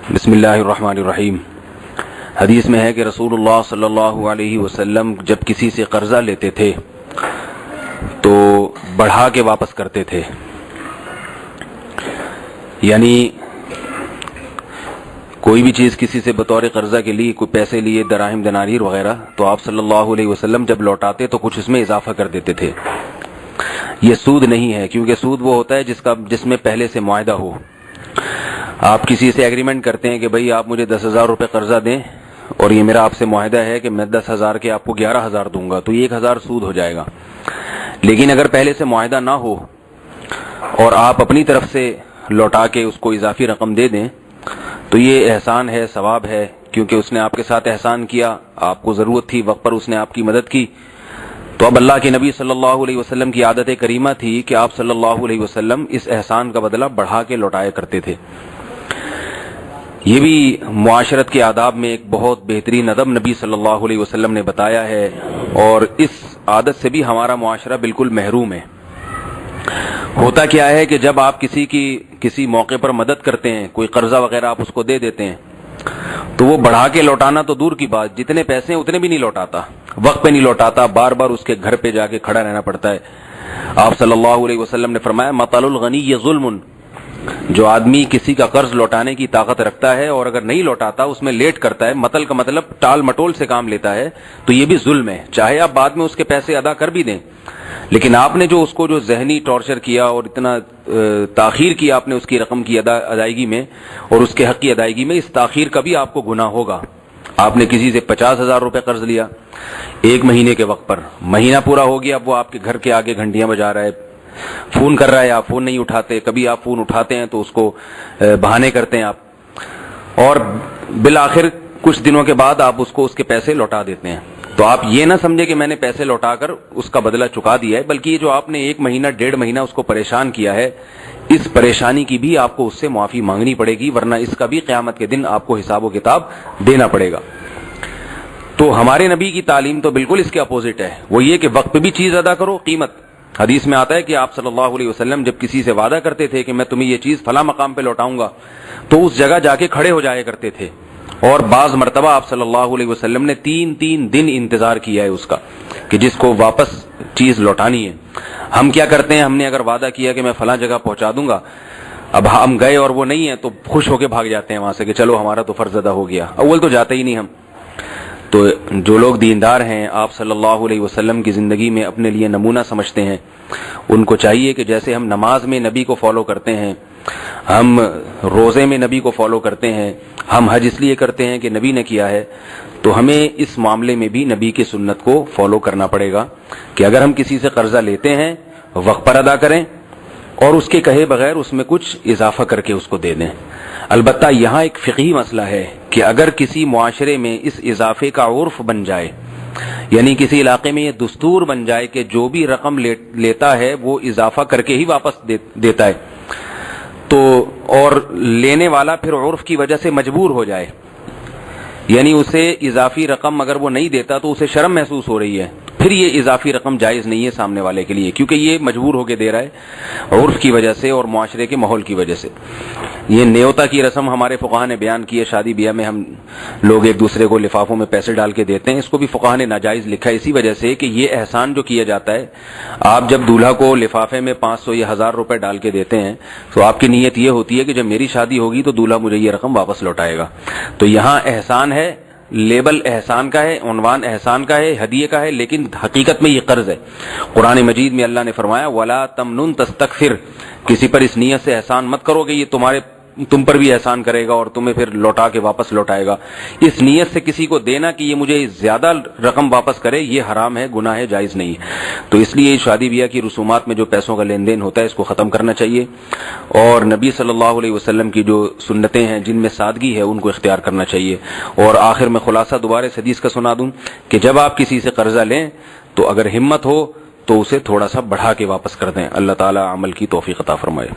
بسم اللہ الرحمن الرحیم۔ حدیث میں ہے کہ رسول اللہ صلی اللہ علیہ وسلم جب کسی سے قرضہ لیتے تھے تو بڑھا کے واپس کرتے تھے، یعنی کوئی بھی چیز کسی سے بطور قرضہ کے لیے کوئی پیسے لیے، دراہم دنانیر وغیرہ، تو آپ صلی اللہ علیہ وسلم جب لوٹاتے تو کچھ اس میں اضافہ کر دیتے تھے۔ یہ سود نہیں ہے، کیونکہ سود وہ ہوتا ہے جس میں پہلے سے معاہدہ ہو۔ آپ کسی سے ایگریمنٹ کرتے ہیں کہ بھئی آپ مجھے 10,000 روپے قرضہ دیں اور یہ میرا آپ سے معاہدہ ہے کہ میں 10,000 کے آپ کو 11,000 دوں گا، تو یہ 1,000 سود ہو جائے گا۔ لیکن اگر پہلے سے معاہدہ نہ ہو اور آپ اپنی طرف سے لوٹا کے اس کو اضافی رقم دے دیں تو یہ احسان ہے، ثواب ہے، کیونکہ اس نے آپ کے ساتھ احسان کیا، آپ کو ضرورت تھی، وقت پر اس نے آپ کی مدد کی۔ تو اب اللہ کے نبی صلی اللہ علیہ وسلم کی عادت کریمہ تھی کہ آپ صلی اللہ علیہ وسلم اس احسان کا بدلہ بڑھا کے لوٹایا کرتے تھے۔ یہ بھی معاشرت کے آداب میں ایک بہت بہترین ادب نبی صلی اللہ علیہ وسلم نے بتایا ہے، اور اس عادت سے بھی ہمارا معاشرہ بالکل محروم ہے۔ ہوتا کیا ہے کہ جب آپ کسی موقع پر مدد کرتے ہیں، کوئی قرضہ وغیرہ آپ اس کو دے دیتے ہیں، تو وہ بڑھا کے لوٹانا تو دور کی بات، جتنے پیسے ہیں اتنے بھی نہیں لوٹاتا، وقت پہ نہیں لوٹاتا، بار بار اس کے گھر پہ جا کے کھڑا رہنا پڑتا ہے۔ آپ صلی اللہ علیہ وسلم نے فرمایا مطل الغنی ظلم، جو آدمی کسی کا قرض لوٹانے کی طاقت رکھتا ہے اور اگر نہیں لوٹاتا، اس میں لیٹ کرتا ہے، مطل کا مطلب ٹال مٹول سے کام لیتا ہے، تو یہ بھی ظلم ہے۔ چاہے آپ بعد میں اس کے پیسے ادا کر بھی دیں، لیکن آپ نے جو اس کو جو ذہنی ٹارچر کیا اور اتنا تاخیر کیا آپ نے اس کی رقم کی ادائیگی میں اور اس کے حق کی ادائیگی میں، اس تاخیر کا بھی آپ کو گناہ ہوگا۔ آپ نے کسی سے 50,000 روپے قرض لیا 1 مہینے کے وقت پر، مہینہ پورا ہو گیا، اب وہ آپ کے گھر کے آگے گھنٹیاں بجا رہا ہے، فون کر رہا ہے، آپ فون نہیں اٹھاتے، کبھی آپ فون اٹھاتے ہیں تو اس کو بہانے کرتے ہیں آپ، اور بالآخر کچھ دنوں کے بعد آپ اس کو اس کے پیسے لوٹا دیتے ہیں۔ تو آپ یہ نہ سمجھے کہ میں نے پیسے لوٹا کر اس کا بدلہ چکا دیا ہے، بلکہ یہ جو آپ نے 1 مہینہ 1.5 مہینہ اس کو پریشان کیا ہے، اس پریشانی کی بھی آپ کو اس سے معافی مانگنی پڑے گی، ورنہ اس کا بھی قیامت کے دن آپ کو حساب و کتاب دینا پڑے گا۔ تو ہمارے نبی کی تعلیم تو بالکل اس کے اپوزٹ ہے، وہ یہ کہ وقت پہ بھی چیز ادا کرو، قیمت۔ حدیث میں آتا ہے کہ آپ صلی اللہ علیہ وسلم جب کسی سے وعدہ کرتے تھے کہ میں تمہیں یہ چیز فلاں مقام پہ لوٹاؤں گا، تو اس جگہ جا کے کھڑے ہو جایا کرتے تھے، اور بعض مرتبہ آپ صلی اللہ علیہ وسلم نے 3 دن انتظار کیا ہے اس کا کہ جس کو واپس چیز لوٹانی ہے۔ ہم کیا کرتے ہیں، ہم نے اگر وعدہ کیا کہ میں فلاں جگہ پہنچا دوں گا، اب ہم گئے اور وہ نہیں ہے تو خوش ہو کے بھاگ جاتے ہیں وہاں سے کہ چلو ہمارا تو فرض ادا ہو گیا، اول تو جاتے ہی نہیں ہم۔ تو جو لوگ دیندار ہیں، آپ صلی اللہ علیہ وسلم کی زندگی میں اپنے لیے نمونہ سمجھتے ہیں، ان کو چاہیے کہ جیسے ہم نماز میں نبی کو فالو کرتے ہیں، ہم روزے میں نبی کو فالو کرتے ہیں، ہم حج اس لیے کرتے ہیں کہ نبی نے کیا ہے، تو ہمیں اس معاملے میں بھی نبی کی سنت کو فالو کرنا پڑے گا کہ اگر ہم کسی سے قرضہ لیتے ہیں وقت پر ادا کریں اور اس کے کہے بغیر اس میں کچھ اضافہ کر کے اس کو دے دیں۔ البتہ یہاں ایک فقہی مسئلہ ہے کہ اگر کسی معاشرے میں اس اضافے کا عرف بن جائے، یعنی کسی علاقے میں یہ دستور بن جائے کہ جو بھی رقم لیتا ہے وہ اضافہ کر کے ہی واپس دیتا ہے، تو اور لینے والا پھر عرف کی وجہ سے مجبور ہو جائے، یعنی اسے اضافی رقم اگر وہ نہیں دیتا تو اسے شرم محسوس ہو رہی ہے، پھر یہ اضافی رقم جائز نہیں ہے سامنے والے کے لیے، کیونکہ یہ مجبور ہو کے دے رہا ہے عرف کی وجہ سے اور معاشرے کے ماحول کی وجہ سے۔ یہ نیوتا کی رسم ہمارے فقہاء نے بیان کی ہے، شادی بیاہ میں ہم لوگ ایک دوسرے کو لفافوں میں پیسے ڈال کے دیتے ہیں، اس کو بھی فقہاء نے ناجائز لکھا ہے اسی وجہ سے کہ یہ احسان جو کیا جاتا ہے، آپ جب دولہا کو لفافے میں 500 یا 1000 روپے ڈال کے دیتے ہیں تو آپ کی نیت یہ ہوتی ہے کہ جب میری شادی ہوگی تو دولہا مجھے یہ رقم واپس لوٹائے گا۔ تو یہاں احسان ہے، لیبل احسان کا ہے، عنوان احسان کا ہے، ہدیے کا ہے، لیکن حقیقت میں یہ قرض ہے۔ قرآن مجید میں اللہ نے فرمایا وَلَا تَمْنُن تَسْتَكْثِرْ، کسی پر اس نیت سے احسان مت کرو کہ یہ تم پر بھی احسان کرے گا اور تمہیں پھر لوٹا کے واپس لوٹائے گا۔ اس نیت سے کسی کو دینا کہ یہ مجھے زیادہ رقم واپس کرے، یہ حرام ہے، گناہ ہے، جائز نہیں ہے۔ تو اس لیے شادی بیاہ کی رسومات میں جو پیسوں کا لین دین ہوتا ہے اس کو ختم کرنا چاہیے، اور نبی صلی اللہ علیہ وسلم کی جو سنتیں ہیں جن میں سادگی ہے ان کو اختیار کرنا چاہیے۔ اور آخر میں خلاصہ دوبارہ اس حدیث کا سنا دوں کہ جب آپ کسی سے قرضہ لیں تو اگر ہمت ہو تو اسے تھوڑا سا بڑھا کے واپس کر دیں۔ اللہ تعالی عمل کی توفیق عطا فرمائے۔